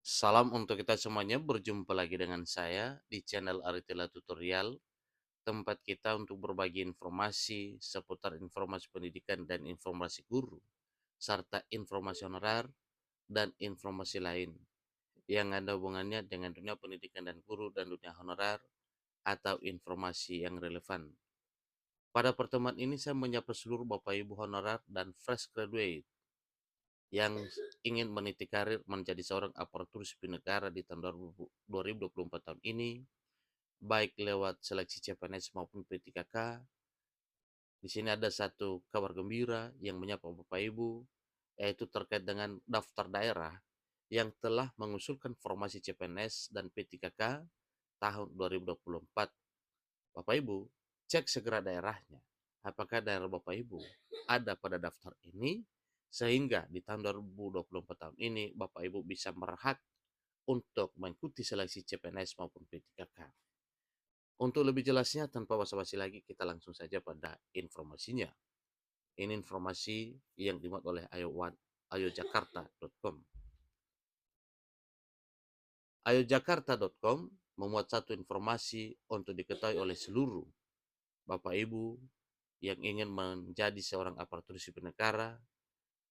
Salam untuk kita semuanya, berjumpa lagi dengan saya di channel Aritila Tutorial, tempat kita untuk berbagi informasi seputar informasi pendidikan dan informasi guru, serta informasi honorer dan informasi lain yang ada hubungannya dengan dunia pendidikan dan guru dan dunia honorer atau informasi yang relevan. Pada pertemuan ini saya menyapa seluruh Bapak Ibu honorer dan fresh graduate yang ingin meniti karir menjadi seorang aparatur sipil negara di tahun 2024 tahun ini, baik lewat seleksi CPNS maupun P3K. Di sini ada satu kabar gembira yang menyapa Bapak Ibu, yaitu terkait dengan daftar daerah yang telah mengusulkan formasi CPNS dan P3K tahun 2024. Bapak Ibu, cek segera daerahnya. Apakah daerah Bapak Ibu ada pada daftar ini, sehingga di tahun 2024 tahun ini Bapak Ibu bisa berhak untuk mengikuti seleksi CPNS maupun P3K. Untuk lebih jelasnya, tanpa basa-basi lagi, kita langsung saja pada informasinya. Ini informasi yang dimuat oleh ayojakarta.com. Ayojakarta.com memuat satu informasi untuk diketahui oleh seluruh Bapak Ibu yang ingin menjadi seorang aparatur sipil negara,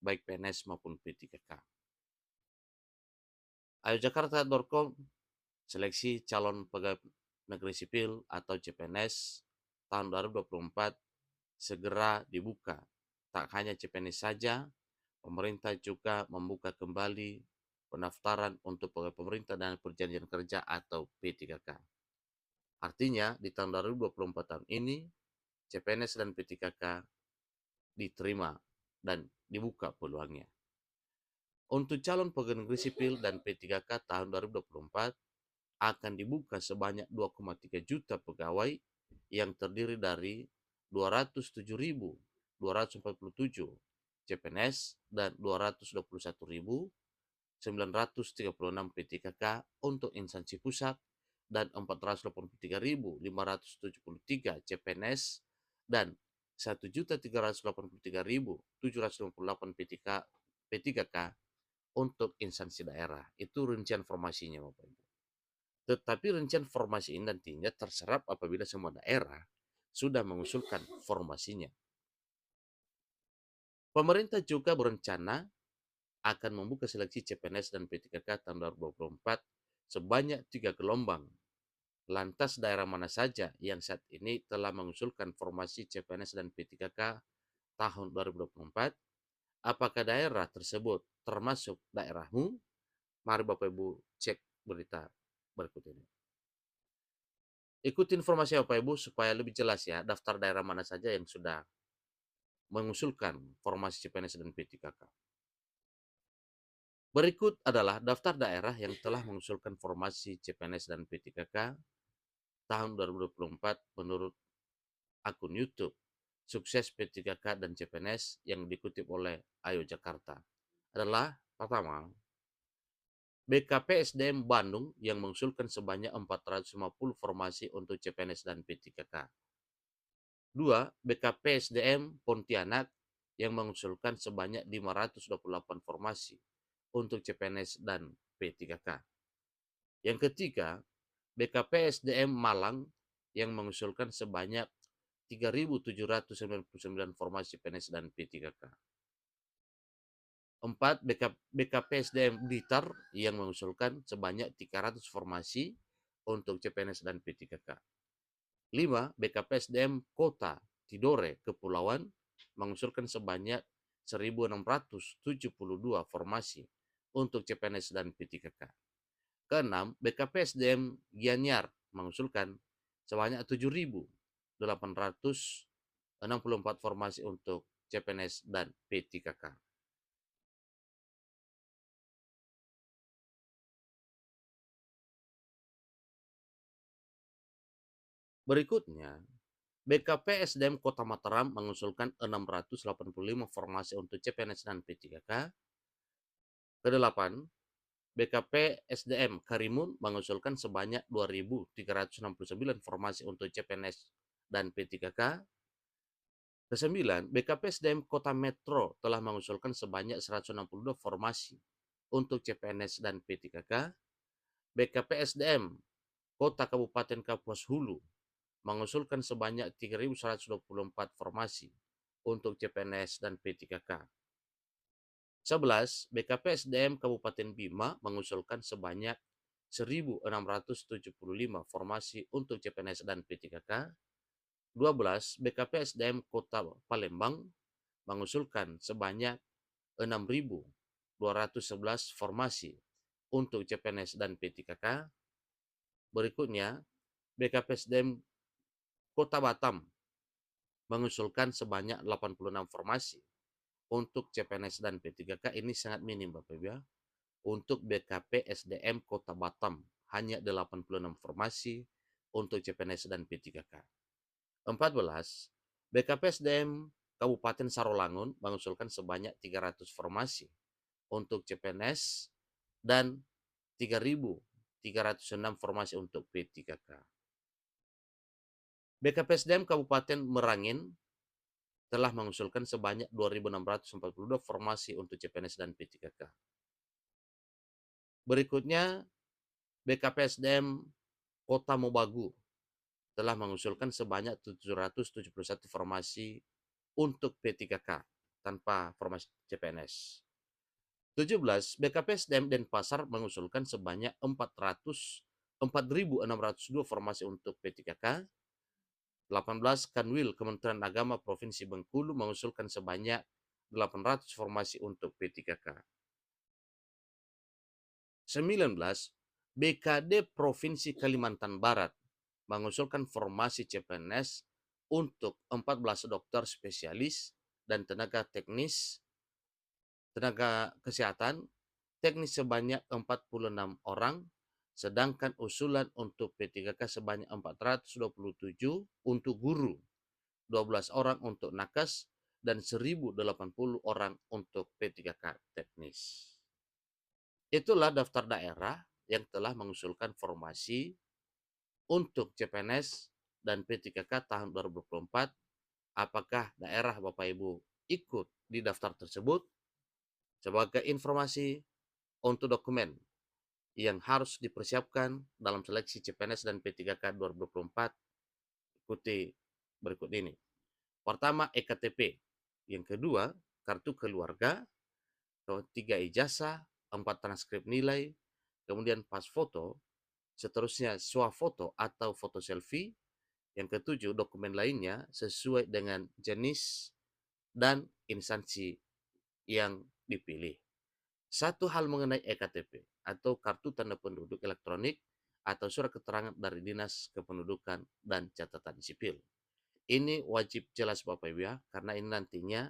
baik PNS maupun P3K. Ayojakarta.com, seleksi calon pegawai negeri sipil atau CPNS tahun 2024 segera dibuka. Tak hanya CPNS saja, pemerintah juga membuka kembali pendaftaran untuk pegawai pemerintah dan perjanjian kerja atau P3K. Artinya, di tahun 2024 tahun ini, CPNS dan P3K diterima dan dibuka peluangnya. Untuk calon pegawai negeri sipil dan P3K tahun 2024 akan dibuka sebanyak 2,3 juta pegawai yang terdiri dari 207.247 CPNS dan 221.936 P3K untuk instansi pusat dan 483.573 CPNS dan 1.383.798 P3K untuk instansi daerah. Itu rincian formasinya, Bapak Ibu. Tetapi rincian formasi ini nantinya terserap apabila semua daerah sudah mengusulkan formasinya. Pemerintah juga berencana akan membuka seleksi CPNS dan P3K tahun 2024 sebanyak 3 gelombang. Lantas daerah mana saja yang saat ini telah mengusulkan formasi CPNS dan P3K tahun 2024? Apakah daerah tersebut termasuk daerahmu? Mari Bapak Ibu cek berita berikut ini. Ikuti informasi Bapak Ibu supaya lebih jelas ya daftar daerah mana saja yang sudah mengusulkan formasi CPNS dan P3K. Berikut adalah daftar daerah yang telah mengusulkan formasi CPNS dan P3K tahun 2024 menurut akun YouTube Sukses P3K dan CPNS yang dikutip oleh Ayo Jakarta. Adalah pertama, BKP SDM Bandung yang mengusulkan sebanyak 450 formasi untuk CPNS dan P3K. 2. BKP SDM Pontianak yang mengusulkan sebanyak 528 formasi untuk CPNS dan P3K. Yang ketiga, BKP SDM Malang yang mengusulkan sebanyak 3.799 formasi PNS dan P3K. 4. BKP SDM Blitar yang mengusulkan sebanyak 300 formasi untuk CPNS dan P3K. 5. BKP SDM Kota Tidore Kepulauan mengusulkan sebanyak 1.672 formasi untuk CPNS dan P3K. Keenam, BKP SDM Gianyar mengusulkan sebanyak 7.864 formasi untuk CPNS dan P3K. Berikutnya, BKP SDM Kota Mataram mengusulkan 685 formasi untuk CPNS dan P3K. Kedelapan, BKP SDM Karimun mengusulkan sebanyak 2.369 formasi untuk CPNS dan P3K. Kesembilan, BKP SDM Kota Metro telah mengusulkan sebanyak 162 formasi untuk CPNS dan P3K. BKP SDM Kota Kabupaten Kapuas Hulu mengusulkan sebanyak 3.124 formasi untuk CPNS dan P3K. 11. BKP SDM Kabupaten Bima mengusulkan sebanyak 1.675 formasi untuk CPNS dan P3K. 12. BKP SDM Kota Palembang mengusulkan sebanyak 6.211 formasi untuk CPNS dan P3K. Berikutnya, BKP SDM Kota Batam mengusulkan sebanyak 86 formasi untuk CPNS dan P3K. Ini sangat minim Bapak Ibu ya. Untuk BKP SDM Kota Batam hanya 86 formasi untuk CPNS dan P3K. 14. BKP SDM Kabupaten Sarolangun mengusulkan sebanyak 300 formasi untuk CPNS dan 3.306 formasi untuk P3K. BKP SDM Kabupaten Merangin telah mengusulkan sebanyak 2.642 formasi untuk CPNS dan P3K. Berikutnya, BKP SDM Kota Mobagu telah mengusulkan sebanyak 771 formasi untuk P3K tanpa formasi CPNS. 17. BKP SDM Denpasar mengusulkan sebanyak 4.602 formasi untuk P3K. 18. Kanwil Kementerian Agama Provinsi Bengkulu mengusulkan sebanyak 800 formasi untuk P3K. 19. BKD Provinsi Kalimantan Barat mengusulkan formasi CPNS untuk 14 dokter spesialis dan tenaga kesehatan teknis sebanyak 46 orang, sedangkan usulan untuk P3K sebanyak 427 untuk guru, 12 orang untuk nakes, dan 1.080 orang untuk P3K teknis. Itulah daftar daerah yang telah mengusulkan formasi untuk CPNS dan P3K tahun 2024. Apakah daerah Bapak Ibu ikut di daftar tersebut? Sebagai informasi untuk dokumen yang harus dipersiapkan dalam seleksi CPNS dan P3K 2024, ikuti berikut ini. Pertama, EKTP. Yang kedua, kartu keluarga. Ketiga, ijazah. 4, transkrip nilai. Kemudian pas foto. Seterusnya, swafoto atau foto selfie. Yang ketujuh, dokumen lainnya sesuai dengan jenis dan instansi yang dipilih. Satu hal mengenai EKTP atau kartu tanda penduduk elektronik atau surat keterangan dari Dinas Kependudukan dan Catatan Sipil. Ini wajib jelas Bapak Ibu ya, karena ini nantinya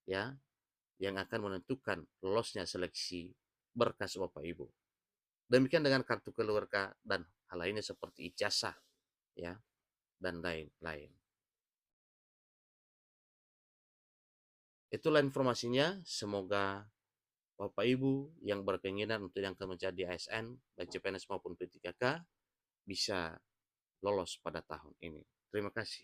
ya yang akan menentukan lolosnya seleksi berkas Bapak Ibu. Demikian dengan kartu keluarga dan hal lainnya seperti ijazah ya dan lain-lain. Itulah informasinya, semoga Bapak Ibu yang berkeinginan untuk yang akan menjadi ASN, baik CPNS maupun P3K, bisa lolos pada tahun ini. Terima kasih.